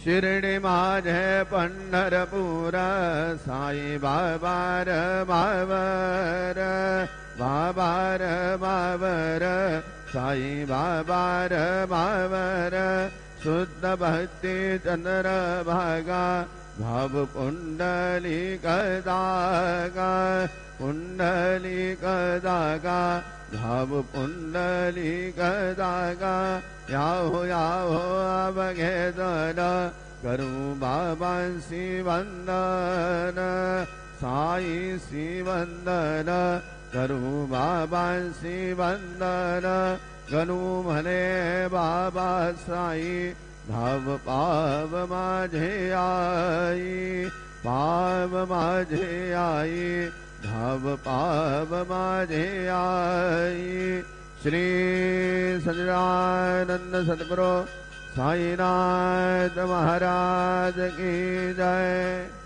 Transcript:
शिरडी माझे पंढरपूर साई बाबार मावर बाबार मावर साई बाबार मावर शुद्ध भक्ति चंद्र भागा भाव पुंडलिक दागा पुंडलिक दागा भाव पुंडलिक दागा याहो याहो अवघेदन करूं बाबांसी वंदन साई सी वंदन करूं बाबांसी वंदन गणू म्हणे बाबा साई भाव पाव माझे आई पाव माझे आई भाव पाव माझे आई श्री सच्चिदानंद सद्गुरु साईनाथ महाराज की जय।